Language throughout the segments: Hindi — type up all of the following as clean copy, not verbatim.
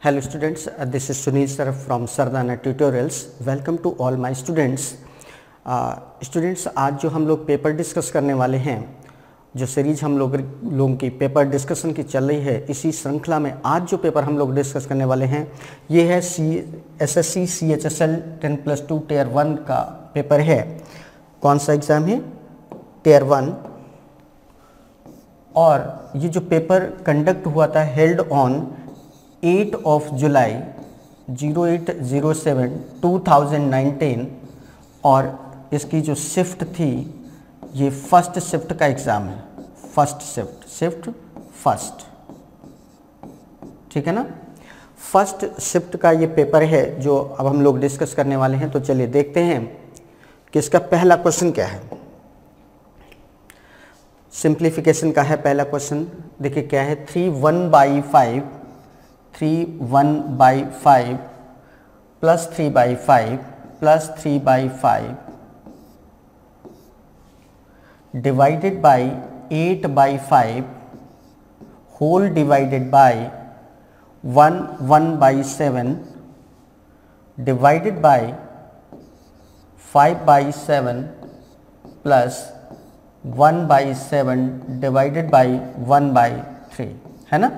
Hello students, this is Sunil sir from Sardana Tutorials. Welcome to all my students. Students, आज जो हम लोग पेपर डिस्कस करने वाले हैं, जो सीरीज हम लोगों की पेपर डिस्कशन की चल रही है, इसी श्रृंखला में आज जो पेपर हम लोग डिस्कस करने वाले हैं ये है SSC CHSL 10+2 Tier 1 का पेपर है। कौन सा एग्ज़ाम है? Tier 1। और ये जो पेपर कंडक्ट हुआ था हेल्ड ऑन 8 of July 0807 2019 और इसकी जो शिफ्ट थी ये फर्स्ट शिफ्ट का एग्ज़ाम है। फर्स्ट शिफ्ट फर्स्ट, ठीक है ना। फर्स्ट शिफ्ट का ये पेपर है जो अब हम लोग डिस्कस करने वाले हैं। तो चलिए देखते हैं कि इसका पहला क्वेश्चन क्या है। सिंप्लीफिकेशन का है पहला क्वेश्चन। देखिए क्या है, 3/1/5 plus 3/5 plus 3/5 divided by 8/5 whole divided by 1/7 divided by 5/7 plus 1/7 divided by 1/3, है ना।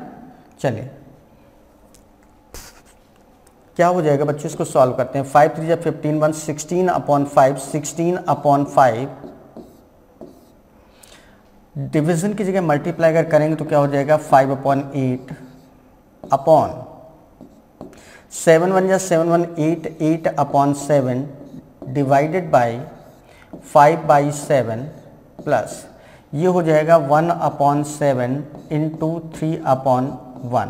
चलिए क्या हो जाएगा बच्चों, इसको सॉल्व करते हैं। 5 3 15 1 16/5 16/5 डिवीजन की जगह मल्टीप्लाई अगर करेंगे तो क्या हो जाएगा 5/8 अपॉन 7 1 7 1 8 8/7 डिवाइडेड बाई 5/7 प्लस ये हो जाएगा 1/7 इंटू 3/1,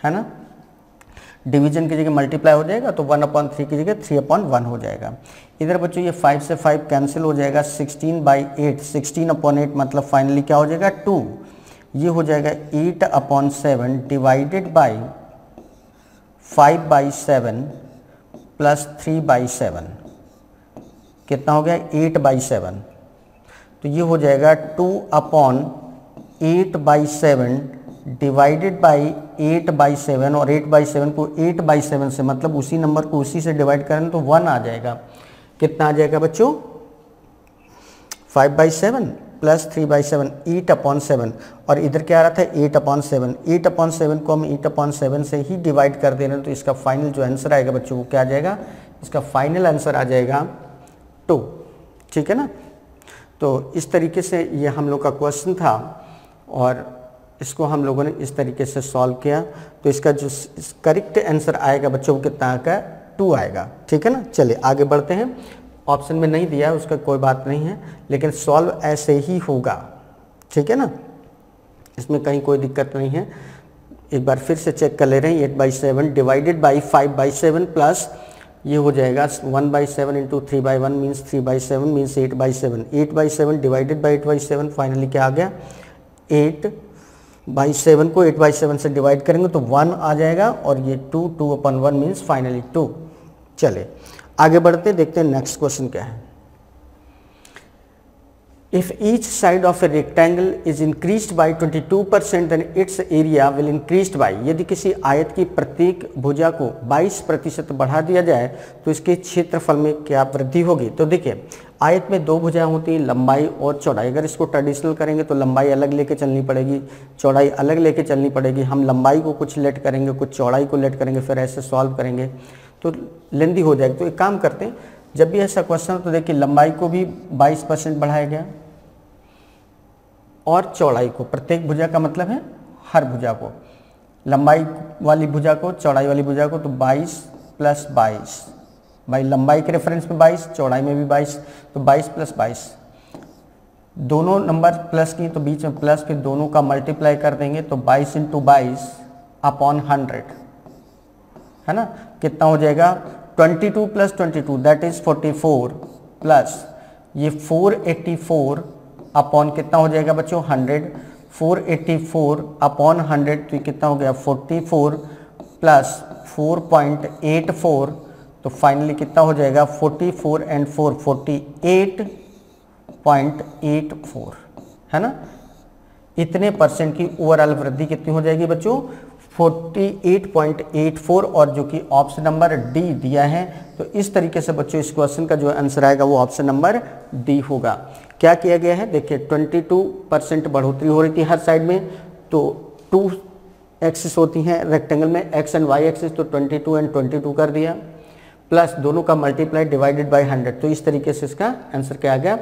है ना। डिवीजन की जगह मल्टीप्लाई हो जाएगा तो 1/3 की जगह 3/1 हो जाएगा। इधर बच्चों ये 5 से 5 कैंसिल हो जाएगा। 16/8 16/8 मतलब फाइनली क्या हो जाएगा 2। ये हो जाएगा 8/7 डिवाइडेड बाई 5/7 प्लस 3/7 कितना हो गया 8/7। तो ये हो जाएगा 2/8/7 डिवाइडेड बाई 8/7 और 8/7 को 8/7 से मतलब उसी नंबर को उसी से डिवाइड करें तो 1 आ जाएगा। कितना आ जाएगा बच्चों 5/7 प्लस 3/7 8/7 और इधर क्या आ रहा था 8/7। 8/7 को हम 8/7 से ही डिवाइड कर दे रहे हैं तो इसका फाइनल जो आंसर आएगा बच्चों वो क्या आ जाएगा, इसका फाइनल आंसर आ जाएगा 2, ठीक है ना। तो इस तरीके से ये हम लोग का क्वेश्चन था और इसको हम लोगों ने इस तरीके से सॉल्व किया। तो इसका जो करेक्ट आंसर आएगा बच्चों को कितना का 2 आएगा, ठीक है ना। चलिए आगे बढ़ते हैं। ऑप्शन में नहीं दिया उसका कोई बात नहीं है, लेकिन सॉल्व ऐसे ही होगा, ठीक है ना। इसमें कहीं कोई दिक्कत नहीं है। एक बार फिर से चेक कर ले रहे हैं। 8/7 डिवाइडेड बाई 5/7 प्लस ये हो जाएगा 1/7 into 3/1 means 3/7 means 8/7 8/7 divided by 8/7 finally क्या आ गया 8/7 को 8/7 से डिवाइड करेंगे तो 1 आ जाएगा और ये 2/1 मीन्स फाइनली 2। चले आगे बढ़ते देखते हैं नेक्स्ट क्वेश्चन क्या है। If each side of a rectangle is increased by 22% then its area will increased by। यदि किसी आयत की प्रत्येक भुजा को 22% बढ़ा दिया जाए तो इसके क्षेत्रफल में क्या वृद्धि होगी। तो देखिए आयत में 2 भुजाएं होती हैं, लंबाई और चौड़ाई। अगर इसको ट्रेडिशनल करेंगे तो लंबाई अलग लेके चलनी पड़ेगी, चौड़ाई अलग लेके चलनी पड़ेगी। हम लंबाई को कुछ लेट करेंगे, कुछ चौड़ाई को लेट करेंगे, फिर ऐसे सॉल्व करेंगे तो लेंदी हो जाएगी। तो एक काम करते हैं, जब भी ऐसा क्वेश्चन हो तो देखिए लंबाई को भी 22% बढ़ाया गया और चौड़ाई को, प्रत्येक भुजा का मतलब है हर भुजा को, लंबाई वाली भुजा को चौड़ाई वाली भुजा को, तो 22 प्लस 22 भाई लंबाई के रेफरेंस में 22, चौड़ाई में भी 22, तो 22 प्लस 22 दोनों नंबर प्लस की तो बीच में प्लस, फिर दोनों का मल्टीप्लाई कर देंगे तो 22 इंटू 22/100, है ना। कितना हो जाएगा 22 प्लस 22 दैट इज 44 प्लस ये 484 अपॉन कितना हो जाएगा बच्चों 100। 484/100 तो कितना हो गया 44 प्लस 4.84 तो फाइनली कितना हो जाएगा 44 एंड 4 48.84, है ना। इतने परसेंट की ओवरऑल वृद्धि कितनी हो जाएगी बच्चों 48.84 और जो कि ऑप्शन नंबर डी दिया है। तो इस तरीके से बच्चों इस क्वेश्चन का जो आंसर आएगा वो ऑप्शन नंबर डी होगा। क्या किया गया है, देखिए 22% बढ़ोतरी हो रही थी हर साइड में, तो 2 एक्सिस होती हैं रेक्टेंगल में, एक्स एंड वाई एक्सिस, तो 22 एंड 22 कर दिया, प्लस दोनों का मल्टीप्लाई डिवाइडेड बाय 100। तो इस तरीके से इसका आंसर क्या आ गया।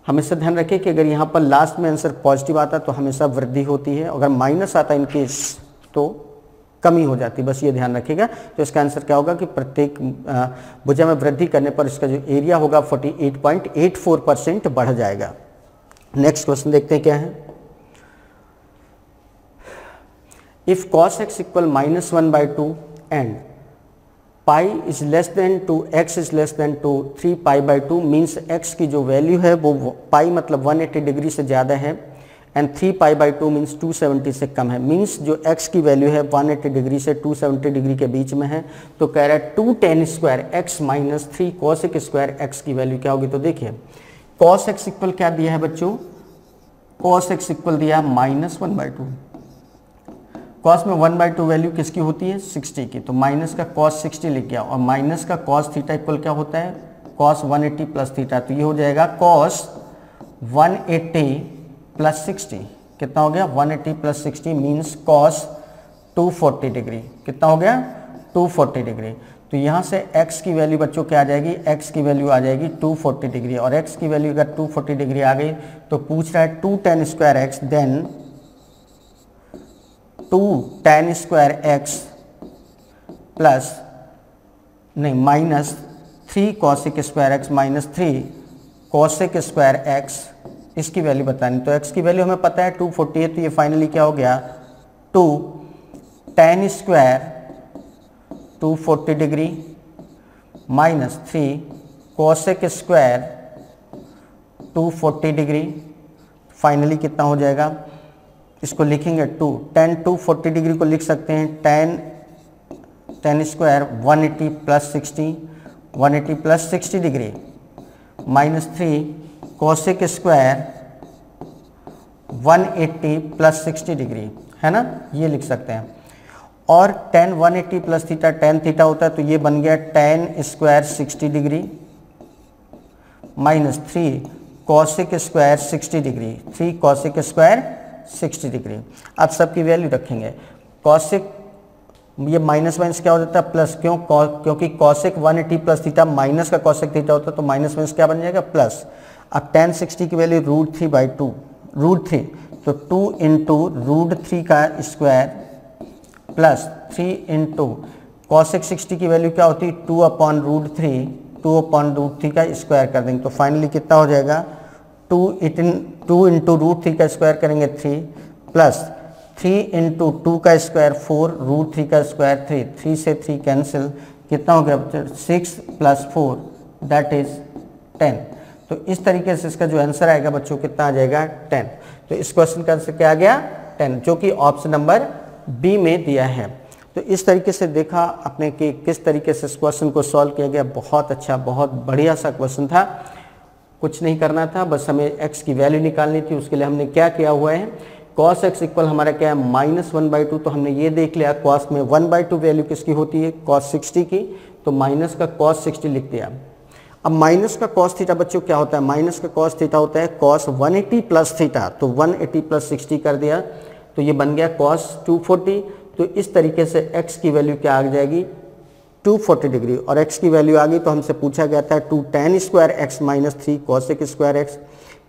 हमेशा ध्यान रखिए कि अगर यहाँ पर लास्ट में आंसर पॉजिटिव आता तो हमेशा वृद्धि होती है, अगर माइनस आता इन केस तो कमी हो जाती, बस ये ध्यान रखिएगा। तो इसका आंसर क्या होगा कि प्रत्येक भुजा में वृद्धि करने पर इसका जो एरिया होगा 48.84% बढ़ जाएगा। नेक्स्ट क्वेश्चन देखते हैं क्या है। If cos x equal -1/2 and pi is less than 2, x is less than 2, 3π/2 means x की जो वैल्यू है वो पाई मतलब 180 डिग्री से ज़्यादा है एंड 3π/2 मीन्स 270 से कम है। मीन्स जो x की वैल्यू है 180 डिग्री से 270 डिग्री के बीच में है। तो कह रहा है 2 tan square x minus 3 cos square x की वैल्यू क्या होगी। तो देखिए cos x इक्वल क्या दिया है बच्चों, cos x इक्वल दिया -1/2। cos में 1/2 वैल्यू किसकी होती है 60 की, तो माइनस का cos 60 लिख गया और माइनस का cos थीटा इक्वल क्या होता है cos 180 प्लस थीटा। तो ये हो जाएगा cos 180 प्लस 60, कितना हो गया 180 प्लस 60 मीन्स cos 240 डिग्री, कितना हो गया 240 डिग्री। तो यहाँ से x की वैल्यू बच्चों क्या आ जाएगी, x की वैल्यू आ जाएगी 240 डिग्री और x की वैल्यू अगर 240 डिग्री आ गई तो पूछ रहा है 2 tan square x then 2 tan square x plus नहीं minus 3 cosec square x minus 3 cosec square x, इसकी वैल्यू बतानी। तो x की वैल्यू हमें पता है 240 है, तो ये फाइनली क्या हो गया 2 tan square 240 degree minus 3 cosec square 240 degree, finally कितना हो जाएगा, इसको लिखेंगे 2 tan 240 डिग्री को लिख सकते हैं tan square 180 plus 60, 180 plus 60 degree minus 3 cosec square 180 plus 60 degree, है ना, ये लिख सकते हैं। और tan 180 plus theta tan theta होता है, तो ये बन गया tan square 60 degree minus 3 cosec square 60 degree, 3 cosec square 60 degree. अब सबकी वैल्यू रखेंगे, cosec ये माइनस माइनस क्या हो जाता है प्लस, क्यों क्योंकि cosec 180 प्लस थीटा माइनस का cosec थीटा होता है, तो माइनस माइनस क्या बन जाएगा प्लस। अब tan 60 की वैल्यू √3/2, √3 तो 2 इंटू √3 का स्क्वायर प्लस 3 इंटू cosec 60 की वैल्यू क्या होती है 2/√3, 2/√3 का स्क्वायर कर देंगे तो फाइनली कितना हो जाएगा 2 इंटू √3 का स्क्वायर करेंगे 3 प्लस 3 इंटू 2 का स्क्वायर 4, √3 का स्क्वायर 3, 3 से 3 कैंसिल, कितना हो गया 6 प्लस 4 दैट इज 10। तो इस तरीके से इसका जो आंसर आएगा बच्चों कितना आ जाएगा 10। तो इस क्वेश्चन का आंसर क्या आ गया 10, जो कि ऑप्शन नंबर बी में दिया है। तो इस तरीके से देखा आपने कि किस तरीके से इस क्वेश्चन को सॉल्व किया गया। बहुत अच्छा, बहुत बढ़िया सा क्वेश्चन था, कुछ नहीं करना था, बस हमें x की वैल्यू निकालनी थी। उसके लिए हमने क्या किया हुआ है, cos x इक्वल हमारा क्या है -1/2, तो हमने ये देख लिया cos में 1/2 वैल्यू किसकी होती है cos 60 की, तो माइनस का cos 60 लिख दिया। अब माइनस का cos थीटा बच्चों क्या होता है, माइनस का cos थीटा होता है cos 180 प्लस थीटा, तो 180 प्लस 60 कर दिया तो ये बन गया cos 240। तो इस तरीके से x की वैल्यू क्या आ जाएगी 240 डिग्री, और x की वैल्यू आ गई तो हमसे पूछा गया था 2 tan square x minus 3 cosec square x,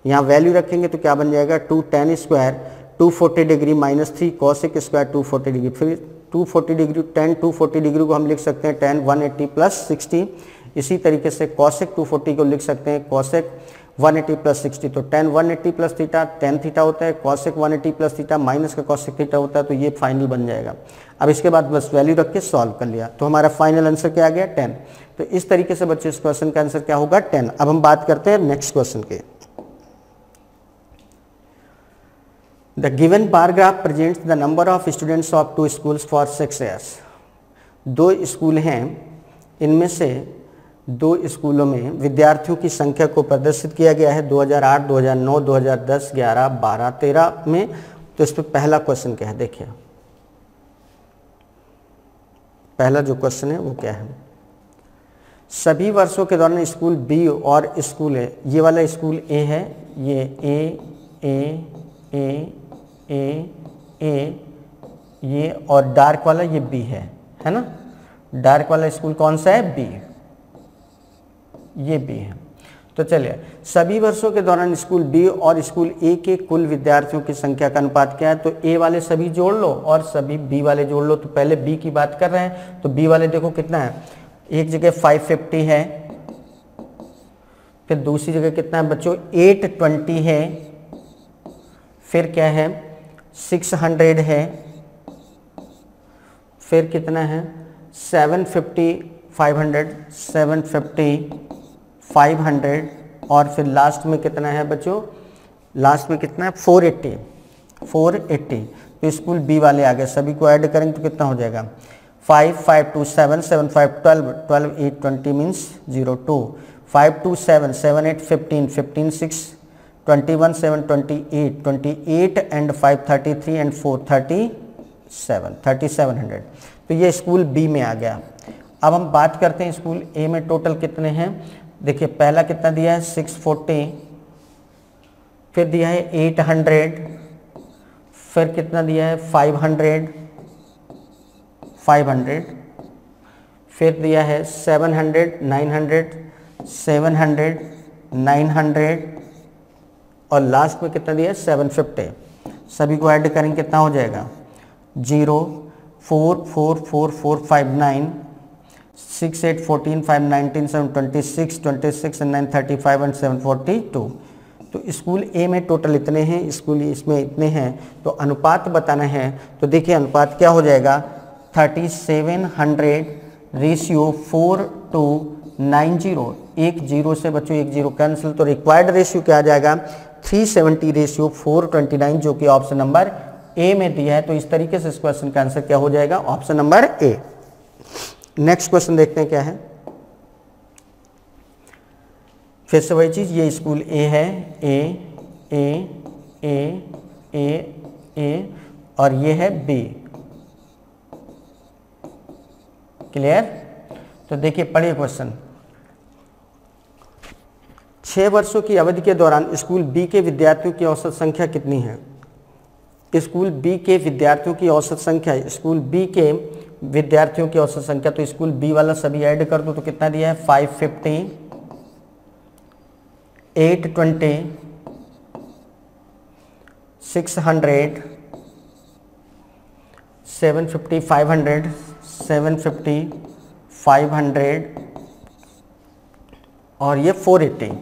यहाँ वैल्यू रखेंगे तो क्या बन जाएगा 2 tan square 240 degree minus 3 cosec square 240 degree, फिर 240 डिग्री tan 240 डिग्री को हम लिख सकते हैं tan 180 प्लस 60। इसी तरीके से cosec 240 को लिख सकते हैं cosec 180 प्लस 60, तो tan 180 plus theta tan theta होता है, cosec 180 प्लस थीटा माइनस का cosec थीटा होता है, तो ये फाइनल बन जाएगा। अब इसके बाद बस वैल्यू रख के सॉल्व कर लिया, तो हमारा फाइनल आंसर क्या आ गया 10। तो इस तरीके से बच्चे इस क्वेश्चन का आंसर क्या होगा 10। अब हम बात करते हैं नेक्स्ट क्वेश्चन के। The given bar graph presents the number of students of 2 schools for 6 years। 2 school हैं, इनमें से 2 स्कूलों में विद्यार्थियों की संख्या को प्रदर्शित किया गया है 2008, 2009, 2010, 11, 12, 13 में। तो इस पर पहला क्वेश्चन क्या है देखिए, पहला जो क्वेश्चन है वो क्या है, सभी वर्षों के दौरान स्कूल बी और स्कूल ए, ये वाला स्कूल ए है, ये ए, ये और डार्क वाला ये बी है ना। डार्क वाला स्कूल कौन सा है, बी, ये बी है। तो चलिए, सभी वर्षों के दौरान स्कूल बी और स्कूल ए के कुल विद्यार्थियों की संख्या का अनुपात क्या है। तो ए वाले सभी जोड़ लो और सभी बी वाले जोड़ लो। तो पहले बी की बात कर रहे हैं, तो बी वाले देखो कितना है, एक जगह 550 है, फिर दूसरी जगह कितना है बच्चों 820 है, फिर क्या है 600 है, फिर कितना है 750, 500 और फिर लास्ट में कितना है बच्चों, लास्ट में कितना है 480। तो स्कूल बी वाले आ गए, सभी को ऐड करेंगे तो कितना हो जाएगा 5, 5, 2, 7, 7, 5, 12, 12, 8, 20 मीन्स 02, 5, 2, 7, 7, 8, 15, 15, 6, 21, 7, 28, 28 and 5, 33 and 4, 37, 3700। तो ये स्कूल बी में आ गया। अब हम बात करते हैं स्कूल ए में टोटल कितने हैं। देखिए पहला कितना दिया है 640, फिर दिया है 800, फिर कितना दिया है 500, फिर दिया है 700, 900, 700, 900 और लास्ट में कितना दिया है 750। सभी को ऐड करेंगे कितना हो जाएगा 0, 4, 4, 4, 4, 5, 9, 6, 8, 14, 5, 19, 7, 26, 26 and 9, 35 and 7, 42। तो स्कूल ए में टोटल इतने हैं, स्कूल इसमें इतने हैं। तो अनुपात बताना है, तो देखिए अनुपात क्या हो जाएगा 3700 रेशियो 4:90। एक जीरो से बच्चों एक जीरो कैंसिल, तो रिक्वायर्ड रेशियो क्या आ जाएगा 370 रेशियो 429, जो कि ऑप्शन नंबर ए में दिया है। तो इस तरीके से इस क्वेश्चन का आंसर क्या हो जाएगा option number A. Next question देखते हैं क्या है। फिर से वही चीज, ये स्कूल ए है, ए और ये है बी। क्लियर। तो देखिए पढ़िए क्वेश्चन। 6 वर्षों की अवधि के दौरान स्कूल बी के विद्यार्थियों की औसत संख्या कितनी है। स्कूल बी के विद्यार्थियों की औसत संख्या, स्कूल बी के विद्यार्थियों की औसत संख्या, तो स्कूल बी वाला सभी ऐड कर दो तो कितना दिया है 550, 820, 600, 750, 500, 750, 500 और ये 480।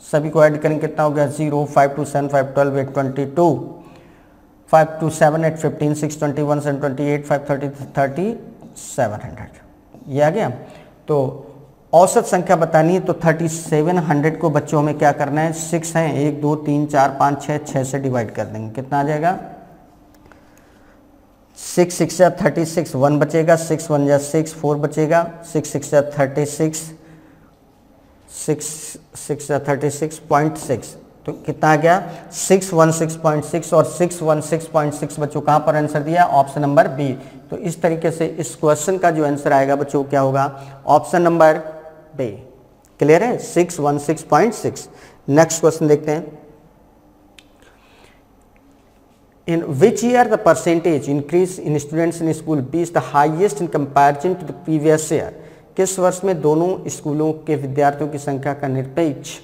सभी को ऐड करेंगे कितना हो गया 0, 5, 2, 7, 5, 12, 8, 22, 5, 2, 7, 8, 15, 6, 21, 7, 28, 5, 30, 3700। ये आ गया। तो औसत संख्या बतानी है, तो 3700 को बच्चों में क्या करना है, 6 हैं, 1, 2, 3, 4, 5, 6 से डिवाइड कर देंगे, कितना आ जाएगा 6, 6 या 36, 1 बचेगा, 6, 1 या 6, 4 बचेगा, 6, 6 या 36, 6 या 36.6, तो कितना आ गया 616.6 और 616.6 बच्चों कहाँ पर आंसर दिया ऑप्शन नंबर बी। तो इस तरीके से इस क्वेश्चन का जो आंसर आएगा बच्चों क्या होगा ऑप्शन नंबर बी। क्लियर है 616.6। नेक्स्ट क्वेश्चन देखते हैं। In which year the percentage increase in students in school B is the highest in comparison to the previous year? किस वर्ष में दोनों स्कूलों के विद्यार्थियों की संख्या का निरपेक्ष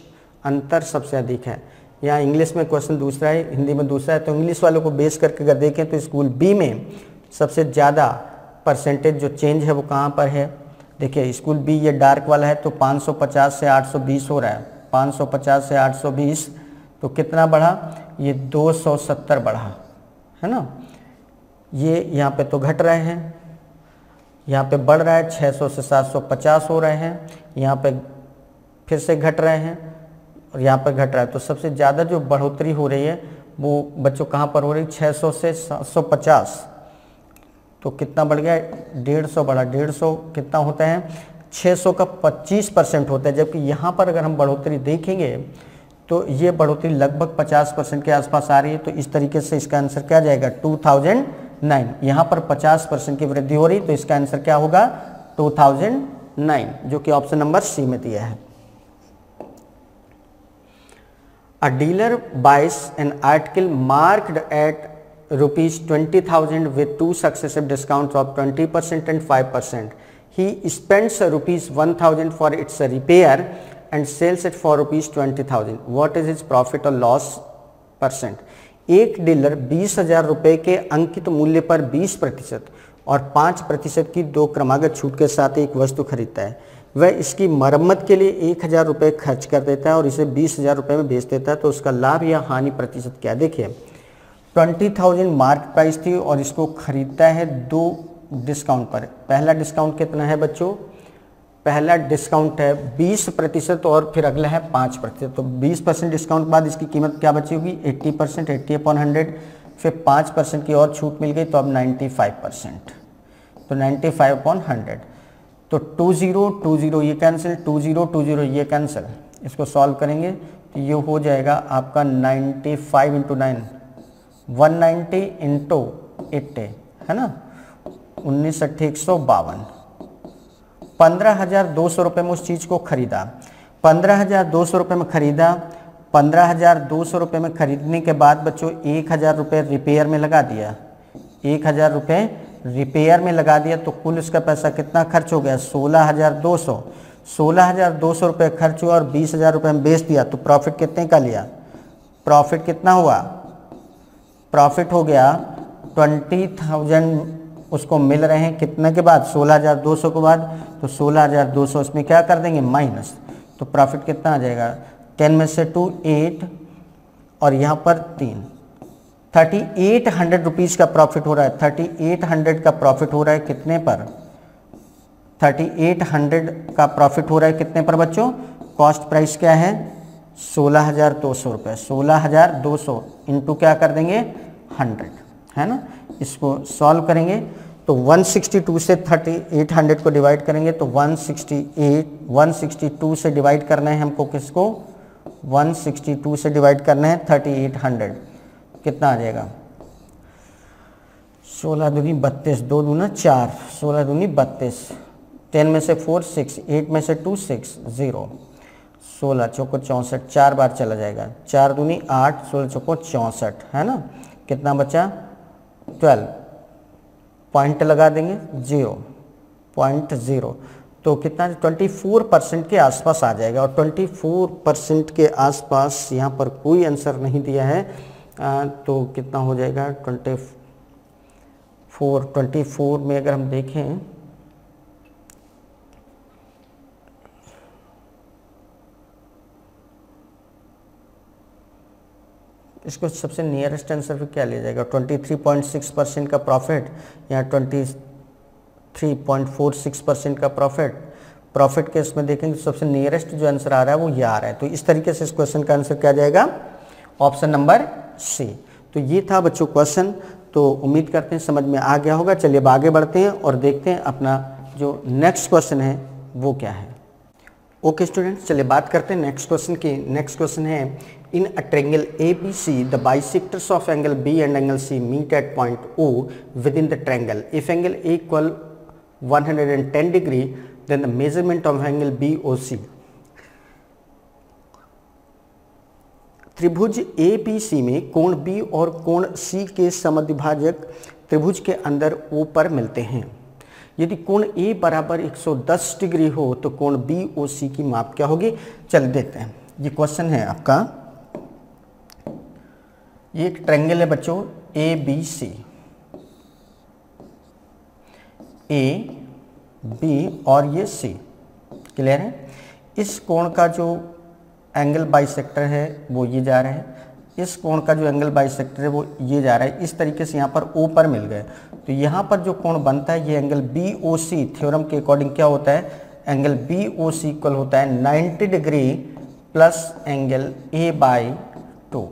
अंतर सबसे अधिक है। यहाँ इंग्लिश में क्वेश्चन दूसरा है, हिंदी में दूसरा है। तो इंग्लिश वालों को बेस करके अगर देखें तो स्कूल बी में सबसे ज़्यादा परसेंटेज जो चेंज है वो कहाँ पर है। देखिए स्कूल बी ये डार्क वाला है, तो 550 से 820 हो रहा है, 550 से 820, तो कितना बढ़ा ये 270 बढ़ा है ना। ये यहाँ पे तो घट रहे हैं, यहाँ पे बढ़ रहा है 600 से 750 हो रहे हैं, यहाँ पे फिर से घट रहे हैं और यहाँ पर घट रहा है। तो सबसे ज़्यादा जो बढ़ोतरी हो रही है वो बच्चों कहाँ पर हो रही है 600 से 750, तो कितना बढ़ गया 150 बढ़ा। 150 कितना होता है 600 का 25% होता है, जबकि यहाँ पर अगर हम बढ़ोतरी देखेंगे तो ये बढ़ोतरी लगभग 50% के आसपास आ रही है। तो इस तरीके से इसका आंसर क्या जाएगा 2000 2009। यहाँ पर 50% की वृद्धि हो रही, तो इसका आंसर क्या होगा 2009, जो कि ऑप्शन नंबर सी में दिया है। A dealer buys an article marked at ₹20,000 with two successive discounts of 20% and 5%. He spends ₹1,000 for its repair and sells it for ₹20,000. What is his profit or loss %? एक डीलर 20,000 रुपये के अंकित मूल्य पर 20% और 5% की 2 क्रमागत छूट के साथ एक वस्तु खरीदता है। वह इसकी मरम्मत के लिए 1,000 रुपये खर्च कर देता है और इसे 20,000 रुपये में बेच देता है, तो उसका लाभ या हानि प्रतिशत क्या? देखिए 20,000 मार्केट प्राइस थी और इसको खरीदता है 2 डिस्काउंट पर। पहला डिस्काउंट कितना है बच्चों? पहला डिस्काउंट है 20% और फिर अगला है 5%। तो 20% डिस्काउंट बाद इसकी कीमत क्या बची होगी? 80%, 80/100, फिर 5% की और छूट मिल गई, तो अब 95%, तो 95/100। तो 20 ये कैंसिल, 20 ये कैंसिल। इसको सॉल्व करेंगे तो ये हो जाएगा आपका 95 × 9, 190 × 80 है ना, 19 × 8 = 152। 15,200 रुपये में उस चीज़ को खरीदा। 15,200 रुपये में खरीदा। 15,200 रुपये में खरीदने के बाद बच्चों 1,000 रुपये रिपेयर में लगा दिया। 1,000 रुपये रिपेयर में लगा दिया, तो कुल इसका पैसा कितना खर्च हो गया? 16,200। 16,200 रुपये खर्च हुआ और 20,000 रुपये में बेच दिया, तो प्रॉफिट कितने का लिया? प्रॉफिट कितना हुआ? प्रॉफिट हो गया 20,000 उसको मिल रहे हैं कितने के बाद? 16,200 के बाद। तो 16,200 इसमें क्या कर देंगे? माइनस। तो प्रॉफिट कितना आ जाएगा? 10 में से 2 8 और यहाँ पर 3, 3,800 रुपीज़ का प्रॉफिट हो रहा है। 3,800 का प्रॉफिट हो रहा है कितने पर? 3,800 का प्रॉफिट हो रहा है कितने पर बच्चों? कॉस्ट प्राइस क्या है? 16,200 रुपये। 16,200 इंटू क्या कर देंगे? 100 है ना। इसको सॉल्व करेंगे तो 162 से 3,800 को डिवाइड करेंगे, तो 162 से डिवाइड करना है हमको। किसको? 162 से डिवाइड करना है 3,800। कितना आ जाएगा? 16 दूनी 32, 2 दूना 4, 16 दूनी 32, 10 में से 4 6, 8 में से 2 6 0, 16 चौको 64, 4 बार चला जाएगा। 4 दूनी 8, 16 चौको 64 है ना। कितना बचा? 12। पॉइंट लगा देंगे 0.0, तो कितना? 24% के आसपास आ जाएगा। और 24% के आसपास यहाँ पर कोई आंसर नहीं दिया है, तो कितना हो जाएगा? 24 में अगर हम देखें इसको सबसे नियरेस्ट आंसर पे क्या लिया जाएगा? 23.6% का प्रॉफिट या 23.46% का प्रॉफिट के इसमें देखेंगे, सबसे नियरेस्ट जो आंसर आ रहा है वो ये आ रहा है। तो इस तरीके से इस क्वेश्चन का आंसर क्या जाएगा? Option number C. तो ये था बच्चों क्वेश्चन। तो उम्मीद करते हैं समझ में आ गया होगा। चलिए अब आगे बढ़ते हैं और देखते हैं अपना जो नेक्स्ट क्वेश्चन है वो क्या है। ओके स्टूडेंट्स, चलिए बात करते हैं नेक्स्ट क्वेश्चन की। नेक्स्ट क्वेश्चन है, in a triangle ABC the bisectors of angle B and angle C meet at point O with in the triangle. If angle A equal 110 degree then the measurement of angle BOC। त्रिभुज ABC में कोण B और कोण C के समद्विभाजक त्रिभुज के अंदर O पर मिलते हैं। यदि कोण A बराबर 110 डिग्री हो तो कोण BOC की माप क्या होगी? चल देते हैं। ये क्वेश्चन है आपका। ये एक ट्रायंगल है बच्चों ABC, A B और ये C। क्लियर है? इस कोण का जो एंगल बाइसेक्टर है वो ये जा रहा है, इस कोण का जो एंगल बाइसेक्टर है वो ये जा रहा है। इस तरीके से यहाँ पर O पर मिल गए, तो यहाँ पर जो कोण बनता है ये एंगल BOC थ्योरम के अकॉर्डिंग क्या होता है? एंगल BOC इक्वल होता है 90 डिग्री प्लस एंगल A/2।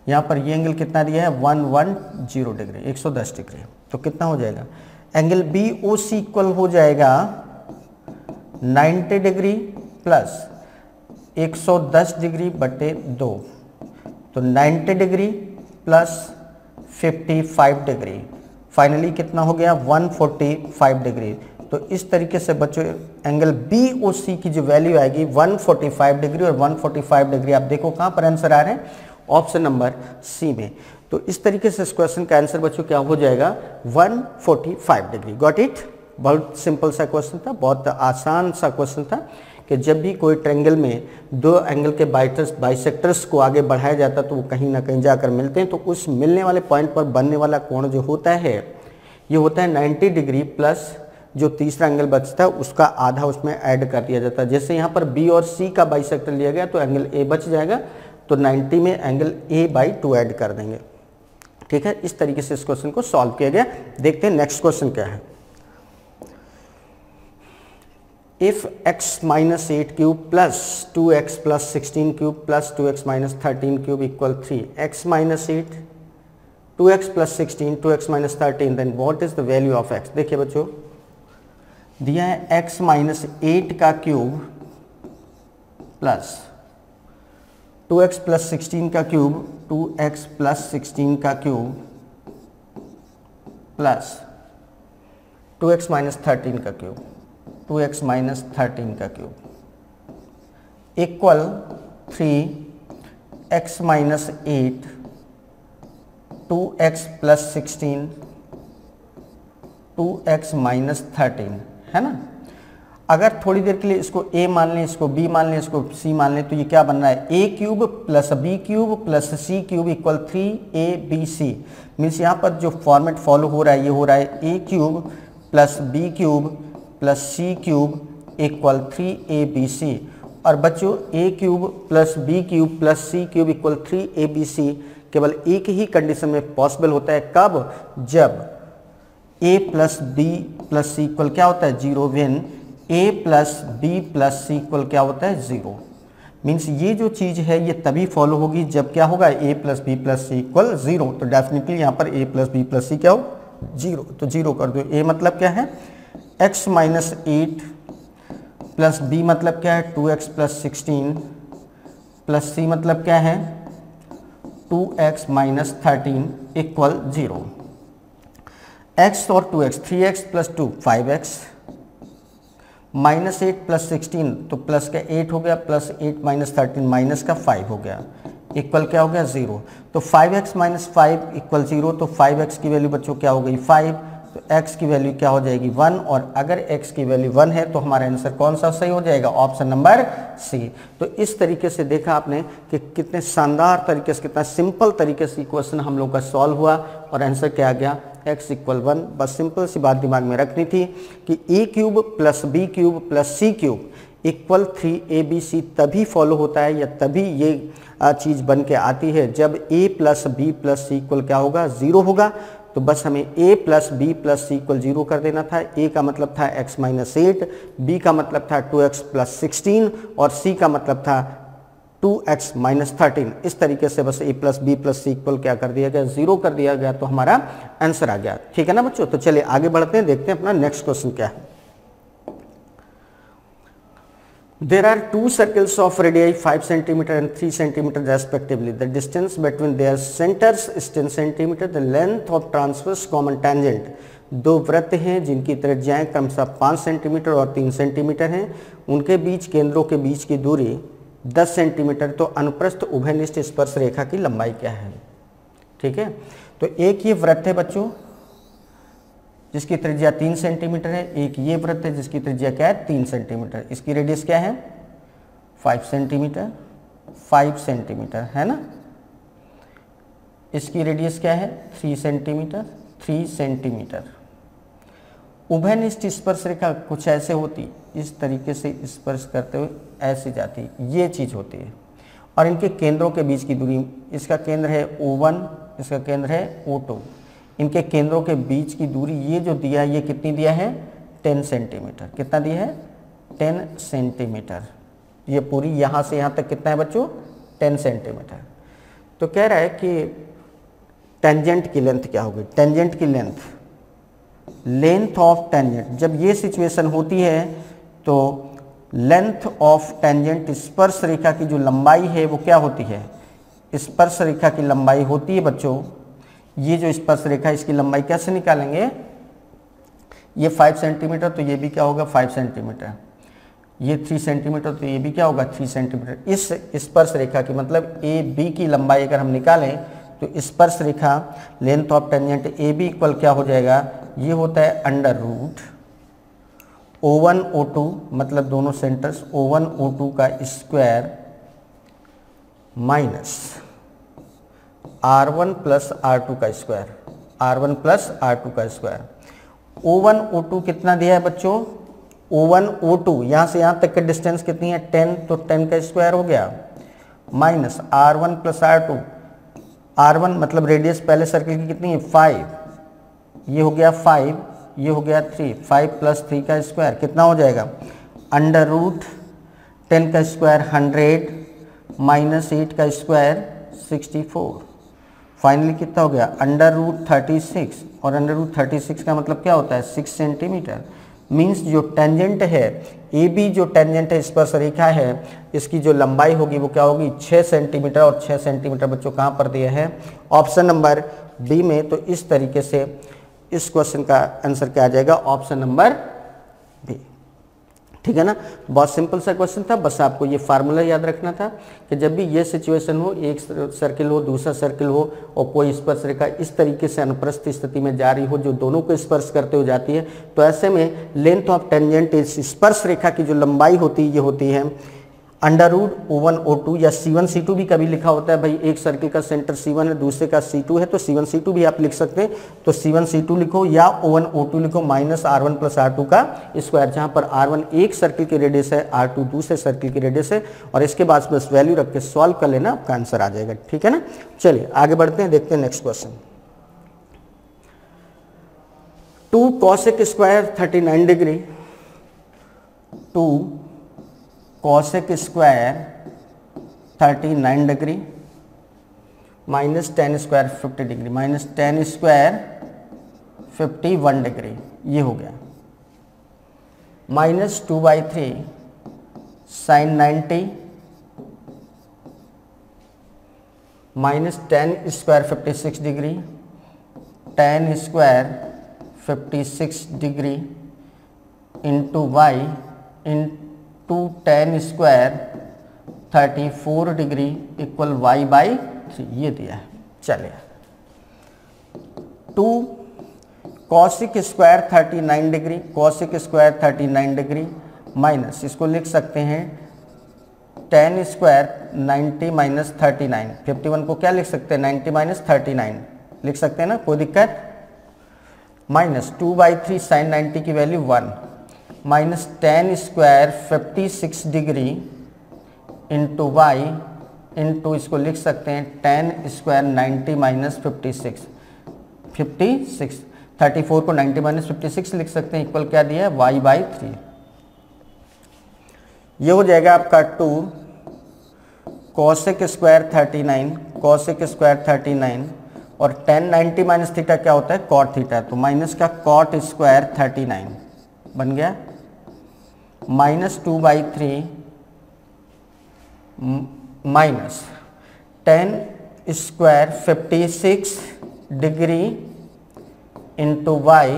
यहाँ पर ये एंगल कितना दिया है? 110 डिग्री, 110 डिग्री। तो कितना हो जाएगा? एंगल BOC इक्वल हो जाएगा 90 डिग्री प्लस 110 डिग्री बटे 2, तो 90 डिग्री प्लस 55 डिग्री फाइनली कितना हो गया 145 डिग्री। तो इस तरीके से बच्चों एंगल BOC की जो वैल्यू आएगी 145 डिग्री, और 145 डिग्री आप देखो कहाँ पर आंसर आ रहे हैं, ऑप्शन नंबर सी में। तो इस तरीके से इस क्वेश्चन का आंसर बच्चों क्या हो जाएगा 145 डिग्री। Got it. बहुत सिंपल सा क्वेश्चन था, बहुत आसान सा क्वेश्चन था कि जब भी कोई ट्रायंगल में दो एंगल के बाइसेक्टर्स को आगे बढ़ाया जाता है तो वो कहीं ना कहीं जाकर मिलते हैं, तो उस मिलने वाले पॉइंट पर बनने वाला कोण जो होता है ये होता है 90 डिग्री प्लस जो तीसरा एंगल बचता है उसका आधा उसमें ऐड कर दिया जाता है। जैसे यहाँ पर B और C का बाइसेक्टर लिया गया तो एंगल A बच जाएगा, तो 90 में एंगल A/2 ऐड कर देंगे। ठीक है, इस तरीके से इस क्वेश्चन को सॉल्व किया गया। देखते हैं नेक्स्ट क्वेश्चन क्या है। If x minus 8 cube plus 2x plus 16 cube plus 2x minus 13 cube equal 3, x minus 8, 2x plus 16, 2x minus 13, then what is the value of x? देखिए बच्चों दिया है x minus 8 का क्यूब प्लस 2x plus 16 का क्यूब, 2x plus 16 का क्यूब प्लस 2x minus 13 का क्यूब, 2x minus 13 का cube equal 3x minus 8, 2x plus 16, 2x minus 13, है ना। अगर थोड़ी देर के लिए इसको a मान लें, इसको b मान लें, इसको c मान लें, तो ये क्या बन रहा है a cube plus b cube plus c cube equal 3abc। Means यहाँ पर जो फॉर्मेट फॉलो हो रहा है ये हो रहा है a cube plus b cube plus C cube equal 3abc। और बच्चों a cube plus b cube plus C cube equal 3abc केवल एक ही कंडीशन में पॉसिबल होता है, कब? जब a plus b plus C equal क्या होता है 0, when a plus b plus C equal क्या होता है 0। मीन्स ये जो चीज़ है ये तभी फॉलो होगी जब क्या होगा a plus b plus C equal 0। तो डेफिनेटली यहाँ पर a plus b plus C क्या हो 0, तो 0 कर दो। a मतलब क्या है x माइनस 8 प्लस b मतलब क्या है 2x प्लस 16 प्लस c मतलब क्या है 2x माइनस 13 इक्वल 0। x और 2x 3x plus 2 5x minus 8 plus 16 तो प्लस का 8 हो गया प्लस 8 माइनस 13 माइनस का 5 हो गया इक्वल क्या हो गया 0। तो 5x माइनस 5 इक्वल 0, तो 5x की वैल्यू बच्चों क्या हो गई 5, तो x की वैल्यू क्या हो जाएगी 1, और अगर x की वैल्यू 1 है तो हमारा आंसर कौन सा सही हो जाएगा, ऑप्शन नंबर सी। तो इस तरीके से देखा आपने कि कितने शानदार तरीके से, कितना सिंपल तरीके से क्वेश्चन हम लोग का सॉल्व हुआ और आंसर क्या आ गया x इक्वल 1। बस सिंपल सी बात दिमाग में रखनी थी कि a cube plus b cube plus c cube equal 3abc तभी फॉलो होता है या तभी ये चीज़ बन के आती है जब a plus b plus C equal क्या होगा 0 होगा। तो बस हमें a plus b plus C equal 0 कर देना था। a का मतलब था x माइनस 8, b का मतलब था 2x प्लस 16 और c का मतलब था 2x माइनस 13। इस तरीके से बस a plus b plus C equal क्या कर दिया गया 0 कर दिया गया, तो हमारा आंसर आ गया। ठीक है ना बच्चों, तो चलिए आगे बढ़ते हैं, देखते हैं अपना नेक्स्ट क्वेश्चन क्या है। There are two circles of radii 5 cm and 3 cm respectively. The distance between their centers is 10 cm. The length of transverse common tangent. दो वृत्त हैं जिनकी त्रिज्याएं क्रमशः 5 सेंटीमीटर और 3 सेंटीमीटर हैं, उनके बीच केंद्रों के बीच की दूरी 10 सेंटीमीटर। तो अनुप्रस्थ उभयनिष्ठ स्पर्श रेखा की लंबाई क्या है? ठीक है, तो एक ये वृत्त है बच्चों जिसकी त्रिज्या 3 सेंटीमीटर है, एक ये वृत्त है जिसकी त्रिज्या क्या है 3 सेंटीमीटर। इसकी रेडियस क्या है 5 सेंटीमीटर, 5 सेंटीमीटर है ना। इसकी रेडियस क्या है 3 सेंटीमीटर, 3 सेंटीमीटर। उभयनिष्ठ स्पर्श रेखा कुछ ऐसे होती, इस तरीके से स्पर्श करते हुए ऐसे जाती, ये चीज़ होती है। और इनके केंद्रों के बीच की दूरी, इसका केंद्र है O1, इसका केंद्र है O2। इनके केंद्रों के बीच की दूरी ये जो दिया है ये कितनी दिया है 10 सेंटीमीटर। कितना दिया है 10 सेंटीमीटर। ये पूरी यहाँ से यहाँ तक कितना है बच्चों 10 सेंटीमीटर। तो कह रहा है कि टेंजेंट की लेंथ क्या होगी, टेंजेंट की लेंथ, लेंथ ऑफ टेंजेंट। जब ये सिचुएशन होती है तो लेंथ ऑफ टेंजेंट स्पर्श रेखा की जो लंबाई है वो क्या होती है, स्पर्श रेखा की लंबाई होती है बच्चों ये जो स्पर्श रेखा इसकी लंबाई कैसे निकालेंगे, ये 5 सेंटीमीटर तो ये भी क्या होगा 5 सेंटीमीटर, ये 3 सेंटीमीटर तो ये भी क्या होगा 3 सेंटीमीटर। इस स्पर्श रेखा की मतलब ए बी की लंबाई अगर हम निकालें तो स्पर्श रेखा length of tangent A B equal क्या हो जाएगा, ये होता है अंडर रूट O1 O2 मतलब दोनों सेंटर्स O1 O2 का square minus R1 plus R2 का स्क्वायर, R1 प्लस R2 का स्क्वायर। O1 O2 कितना दिया है बच्चों, O1 O2 यहाँ से यहाँ तक की डिस्टेंस कितनी है 10, तो 10 का स्क्वायर हो गया minus R1 plus R2, R1 मतलब रेडियस पहले सर्किल की कितनी है 5, ये हो गया 5, ये हो गया 3, 5 प्लस 3 का स्क्वायर कितना हो जाएगा अंडर रूट 10 का स्क्वायर 100 माइनस 8 का स्क्वायर 64, फाइनली कितना हो गया अंडर रूट 36, और अंडर रूट 36 का मतलब क्या होता है 6 सेंटीमीटर। मीन्स जो टेंजेंट है ए बी, जो टेंजेंट है स्पर्श रेखा है, इसकी जो लंबाई होगी वो क्या होगी 6 सेंटीमीटर, और 6 सेंटीमीटर बच्चों कहाँ पर दिया है ऑप्शन नंबर बी में। तो इस तरीके से इस क्वेश्चन का आंसर क्या आ जाएगा ऑप्शन नंबर बी, ठीक है ना। बहुत सिंपल सा क्वेश्चन था, बस आपको ये फार्मूला याद रखना था कि जब भी ये सिचुएशन हो, एक सर्किल हो दूसरा सर्किल हो और कोई स्पर्श रेखा इस तरीके से अनुप्रस्थ स्थिति में जा रही हो जो दोनों को स्पर्श करते हुए जाती है, तो ऐसे में लेंथ ऑफ टेंजेंट इस स्पर्श रेखा की जो लंबाई होती है ये होती है अंडर रूट O1 O2 या C1 C2 भी कभी लिखा होता है। भाई एक सर्किल का सेंटर C1 है दूसरे का C2 है तो C1 C2 भी आप लिख सकते हैं, तो C1 C2 लिखो या O1 O2 लिखो माइनस R1 प्लस R2 का स्क्वायर, जहां पर R1 एक सर्किल की रेडियस है, R2 दूसरे सर्किल की रेडियस है, और इसके बाद बस वैल्यू रख के सॉल्व कर लेना, आपका आंसर आ जाएगा, ठीक है ना। चलिए आगे बढ़ते हैं, देखते हैं next question. 2 cosec square 39 degree, 2 cosec square 39 degree minus 10 square 50 degree minus 10 square 51 degree, ये हो गया minus 2/3 sine 90 minus 10 square 56 degree 10 square 56 degree into Y into 10 square 34 degree equal y/3, ये दिया है। चलिए 2 cosec square 39 degree, cosec square 39 degree minus इसको लिख सकते हैं 10 स्क्वायर 90 माइनस 39, 51 को क्या लिख सकते हैं 90 माइनस 39 लिख सकते हैं ना, कोई दिक्कत, माइनस 2/3 साइन 90 की value 1 minus 10 square 56 degree into Y into इसको लिख सकते हैं 10 स्क्वायर 90 माइनस 56, 34 को 90 माइनस 56 लिख सकते हैं, इक्वल क्या दिया है y/3। ये हो जाएगा आपका 2 cosec स्क्वायर 39 cosec स्क्वायर 39 और 10 90 माइनस थीटा क्या होता है cot थीटा, तो माइनस का cot स्क्वायर 39 बन गया minus 2/3 minus 10 square 56 degree into Y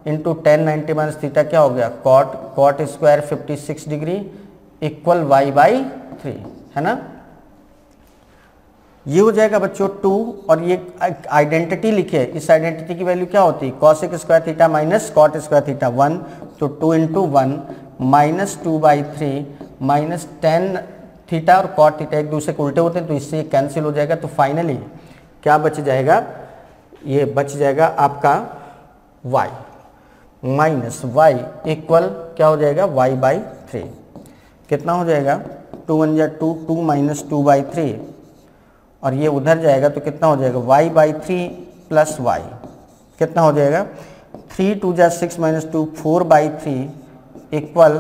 into 10 90 minus theta क्या हो गया cot square 56 degree equal y/3, है ना। ये हो जाएगा बच्चों 2, और ये आइडेंटिटी लिखे, इस आइडेंटिटी की वैल्यू क्या होती है cosec square theta minus cot square theta 1, तो 2 इंटू 1 माइनस 2/3 माइनस 10 थीटा और कॉट थीटा एक दूसरे को उल्टे होते हैं तो इससे ये कैंसिल हो जाएगा, तो फाइनली क्या बच जाएगा, ये बच जाएगा आपका y माइनस y इक्वल क्या हो जाएगा y/3, कितना हो जाएगा 2 1 जा 2 2 माइनस 2/3 और ये उधर जाएगा तो कितना हो जाएगा y/3 प्लस y, कितना हो जाएगा 3 2 जा 6 minus 2 4/3 equal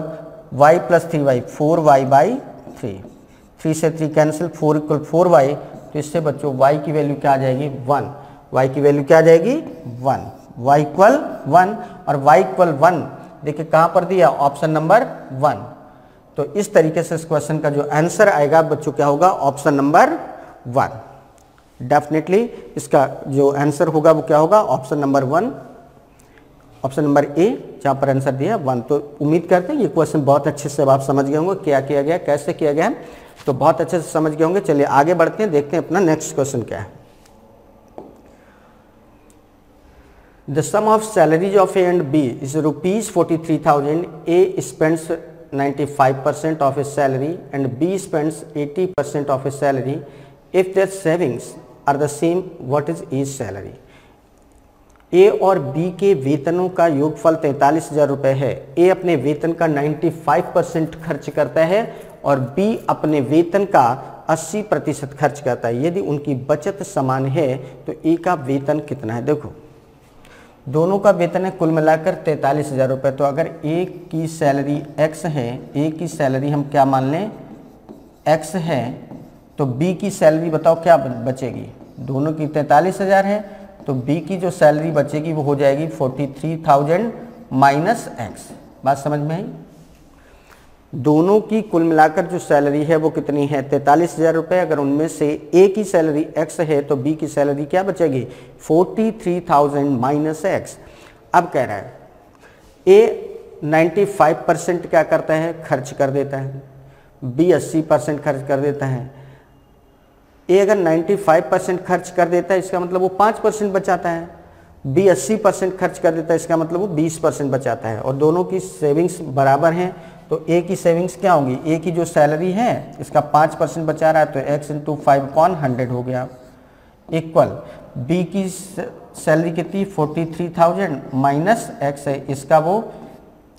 y plus 3y 4y/3, 3 से 3 कैंसिल 4 इक्वल 4y, तो इससे बच्चों y की वैल्यू क्या आ जाएगी 1, y की वैल्यू क्या आ जाएगी 1, y इक्वल 1, और y इक्वल 1 देखिए कहाँ पर दिया ऑप्शन नंबर 1, तो इस तरीके से इस क्वेश्चन का जो आंसर आएगा बच्चों क्या होगा ऑप्शन नंबर 1। डेफिनेटली इसका जो आंसर होगा वो क्या होगा, option number 1, option number A, जहाँ पर आंसर दिया 1। तो उम्मीद करते हैं ये क्वेश्चन बहुत अच्छे से आप समझ गए होंगे क्या किया गया, कैसे किया गया है, तो बहुत अच्छे से समझ गए होंगे। चलिए आगे बढ़ते हैं, देखते हैं अपना नेक्स्ट क्वेश्चन क्या है। The sum of salaries of A and B is rupees 43,000. A spends 95% of his salary and B spends 80% of his salary. If their savings are the same, what is A's salary? A और B के वेतनों का योगफल 43,000 रुपये है। A अपने वेतन का 95% खर्च करता है और B अपने वेतन का 80% खर्च करता है। यदि उनकी बचत समान है तो A का वेतन कितना है? देखो दोनों का वेतन है कुल मिलाकर 43,000 रुपये। तो अगर A की सैलरी X है, A की सैलरी हम क्या मान लें X है, तो B की सैलरी बताओ क्या बचेगी? दोनों की 43,000 है तो B की जो सैलरी बचेगी वो हो जाएगी 43,000 माइनस X। बात समझ में आई? दोनों की कुल मिलाकर जो सैलरी है वो कितनी है? 43,000 रुपये। अगर उनमें से A की सैलरी X है तो B की सैलरी क्या बचेगी? 43,000 माइनस X। अब कह रहा है A 95% क्या करता है? खर्च कर देता है। B 80% खर्च कर देता है। A अगर 95% खर्च कर देता है इसका मतलब वो 5% बचाता है। B 80% खर्च कर देता है इसका मतलब वो 20% बचाता है। और दोनों की सेविंग्स बराबर हैं तो A की सेविंग्स क्या होगी? A की जो सैलरी है इसका 5% बचा रहा है तो x इंटू 5/100 हो गया, इक्वल B की सैलरी कितनी? 43,000 माइनस x है, इसका वो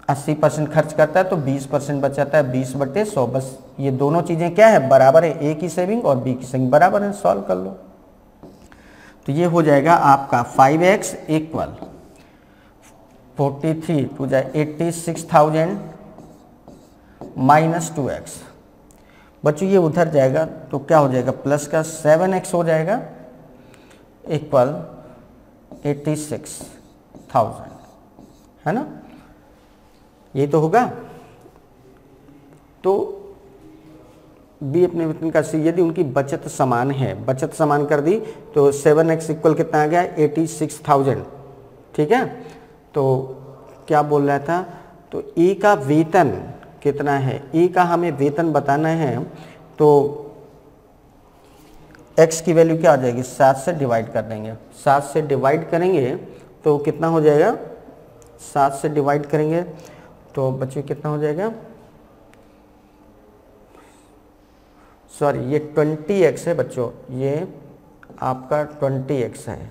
80% खर्च करता है तो 20% बचाता है, 20/100। बस ये दोनों चीज़ें क्या है? बराबर है। A की सेविंग और B की सेविंग बराबर है। सॉल्व कर लो तो ये हो जाएगा आपका 5x इक्वल 43 टू जाए 86,000 माइनस 2x। बच्चों ये उधर जाएगा तो क्या हो जाएगा? प्लस का 7x हो जाएगा इक्वल 86,000, है ना? ये तो होगा। तो B अपने वेतन का सी, यदि उनकी बचत समान है, बचत समान कर दी तो 7x इक्वल कितना आ गया? 86,000। ठीक है, तो क्या बोल रहा था? तो A का वेतन कितना है? A का हमें वेतन बताना है तो x की वैल्यू क्या आ जाएगी? 7 से डिवाइड कर देंगे। 7 से डिवाइड करेंगे तो कितना हो जाएगा? 7 से डिवाइड करेंगे तो बच्चों कितना हो जाएगा? सॉरी ये 20x है बच्चों, ये आपका 20x है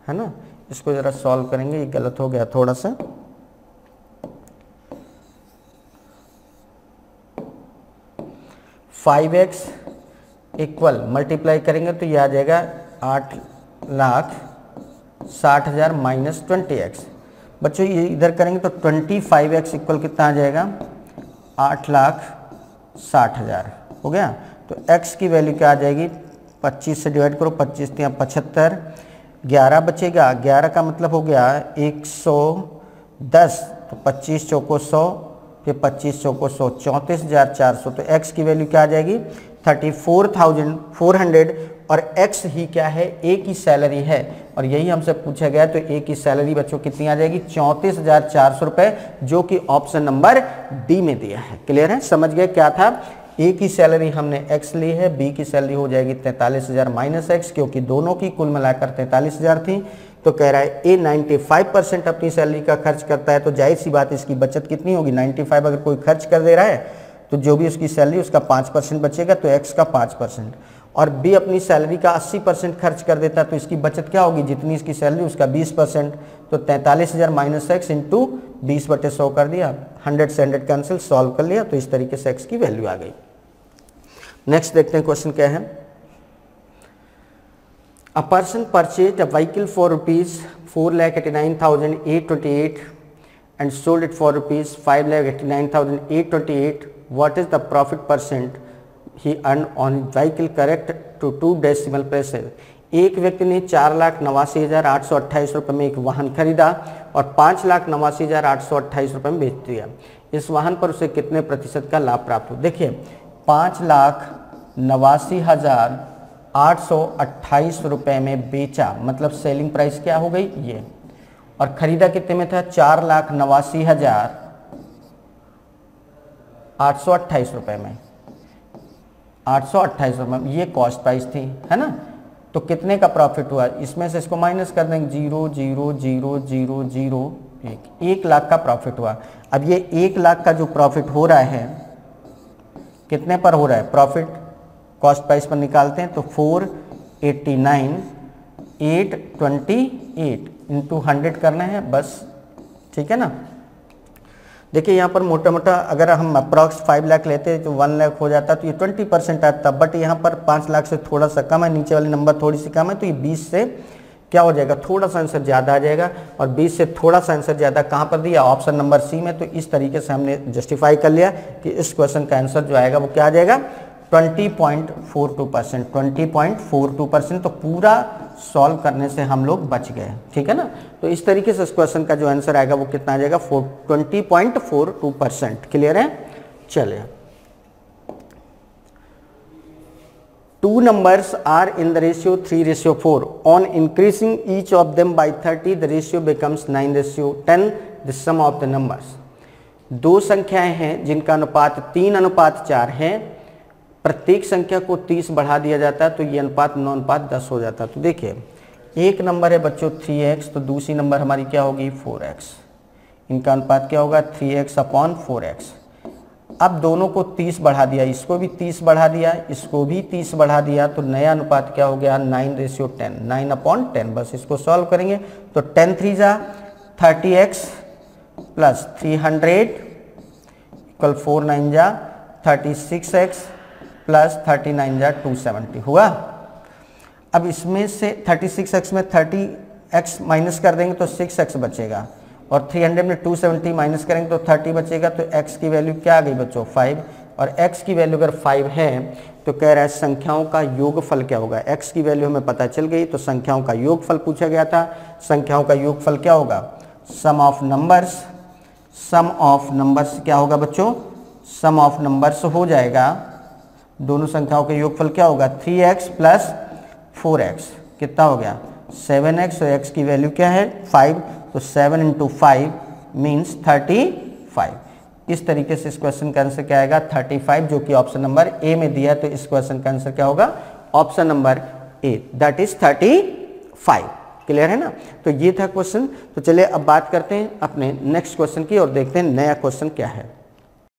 ना? इसको ज़रा सॉल्व करेंगे, ये गलत हो गया थोड़ा सा। फाइव एक्स इक्वल मल्टीप्लाई करेंगे तो ये आ जाएगा 8,60,000 माइनस 20x। बच्चों ये इधर करेंगे तो 25x इक्वल कितना आ जाएगा? 8,60,000 हो गया। तो x की वैल्यू क्या आ जाएगी? 25 से डिवाइड करो, 25 या 75, 11 बचेगा। 11 का मतलब हो गया 110, तो 25 चौको 100, फिर 25 चौको 100, 34,400। तो x की वैल्यू क्या आ जाएगी? 34,400। और x ही क्या है? A की सैलरी है और यही हमसे पूछा गया। तो A की सैलरी बच्चों कितनी आ जाएगी? 34,400 रुपये, जो कि ऑप्शन नंबर डी में दिया है। क्लियर है? समझ गए क्या था? A की सैलरी हमने x ली है, B की सैलरी हो जाएगी 43,000 माइनस x, क्योंकि दोनों की कुल मिलाकर 43,000 थी। तो कह रहा है A 95% अपनी सैलरी का खर्च करता है, तो जाहिर सी बात इसकी बचत कितनी होगी? 95 अगर कोई खर्च कर दे रहा है तो जो भी उसकी सैलरी उसका 5% बचेगा, तो x का 5%। और B अपनी सैलरी का 80% खर्च कर देता है तो इसकी बचत क्या होगी? जितनी इसकी सैलरी उसका 20%। तो 43,000 माइनस x इंटू 20/100 कर दिया, 100 से 100 कैंसिल, सॉल्व कर लिया। तो इस तरीके से x की वैल्यू आ गई। नेक्स्ट देखते हैं क्वेश्चन क्या है। A person purchased a vehicle for rupees 4,89,828 and sold it for rupees 5,89,828. What is the profit percent he earned on vehicle correct to 2 decimal places? एक व्यक्ति ने 4,89,828 रुपये में एक वाहन खरीदा और 5,89,828 रुपये में बेच दिया। इस वाहन पर उसे कितने प्रतिशत का लाभ प्राप्त हो? देखिए 5,89,000 828 रुपये में बेचा, मतलब सेलिंग प्राइस क्या हो गई ये, और खरीदा कितने में था 4,89,828 रुपये में, 828 रुपये में ये कॉस्ट प्राइस थी, है ना। तो कितने का प्रॉफिट हुआ, इसमें से इसको माइनस कर देंगे, 1 लाख का प्रॉफिट हुआ। अब ये 1 लाख का जो प्रॉफिट हो रहा है कितने पर हो रहा है, प्रॉफिट कॉस्ट प्राइस पर निकालते हैं तो 489,828 इंटू 100 करना है बस, ठीक है ना। देखिए यहाँ पर मोटा मोटा अगर हम अप्रॉक्स 5 लाख लेते तो 1 लाख हो जाता, तो ये 20% आता, बट यहाँ पर 5 लाख से थोड़ा सा कम है, नीचे वाली नंबर थोड़ी सी कम है, तो ये 20 से क्या हो जाएगा, थोड़ा सा आंसर ज़्यादा आ जाएगा। और 20 से थोड़ा सा आंसर ज़्यादा कहाँ पर दिया, ऑप्शन नंबर सी में। तो इस तरीके से हमने जस्टिफाई कर लिया कि इस क्वेश्चन का आंसर जो आएगा वो क्या आ जाएगा, 20.42%, 20.42%। तो पूरा सॉल्व करने से हम लोग बच गए, ठीक है ना। तो इस तरीके से इस क्वेश्चन का जो आंसर आएगा वो कितना आ जाएगा, 20.42%। क्लियर है। चलिए, 2 numbers are in the ratio 3:4. On increasing each of them by 30, the ratio becomes 9:10. The sum of the numbers. दो संख्याएं हैं जिनका अनुपात 3:4 है, प्रत्येक संख्या को 30 बढ़ा दिया जाता है तो ये अनुपात 9:10 हो जाता है। तो देखिए, एक नंबर है बच्चों 3x, तो दूसरी नंबर हमारी क्या होगी 4x, इनका अनुपात क्या होगा 3x/4x। अब दोनों को 30 बढ़ा दिया, इसको भी 30 बढ़ा दिया, इसको भी 30 बढ़ा दिया, तो नया अनुपात क्या हो गया 9:10, 9/10। बस इसको सॉल्व करेंगे तो 10 3 जा 30x प्लस 300 इक्वल 4 9 जा 36x प्लस 39 जा 270 हुआ। अब इसमें से 36x में 30x माइनस कर देंगे तो 6x बचेगा, और 300 में 270 माइनस करेंगे तो 30 बचेगा। तो x की वैल्यू क्या आ गई बच्चों 5, और x की वैल्यू अगर 5 है तो कह रहा है संख्याओं का योगफल क्या होगा। x की वैल्यू हमें पता चल गई, तो संख्याओं का योगफल पूछा गया था। संख्याओं का योगफल क्या होगा, sum of numbers. Sum of numbers क्या होगा बच्चों, सम ऑफ नंबर्स हो जाएगा, दोनों संख्याओं का योगफल क्या होगा 3x प्लस 4x, कितना हो गया 7x, और x की वैल्यू क्या है 5, तो 7 × 5 मीन्स 35। इस तरीके से इस क्वेश्चन का आंसर क्या आएगा 35, जो कि ऑप्शन नंबर ए में दिया है। तो इस क्वेश्चन का आंसर क्या होगा option number A, that is 35। Clear है ना। तो ये था क्वेश्चन। तो चलिए अब बात करते हैं अपने नेक्स्ट क्वेश्चन की और देखते हैं नया क्वेश्चन क्या है।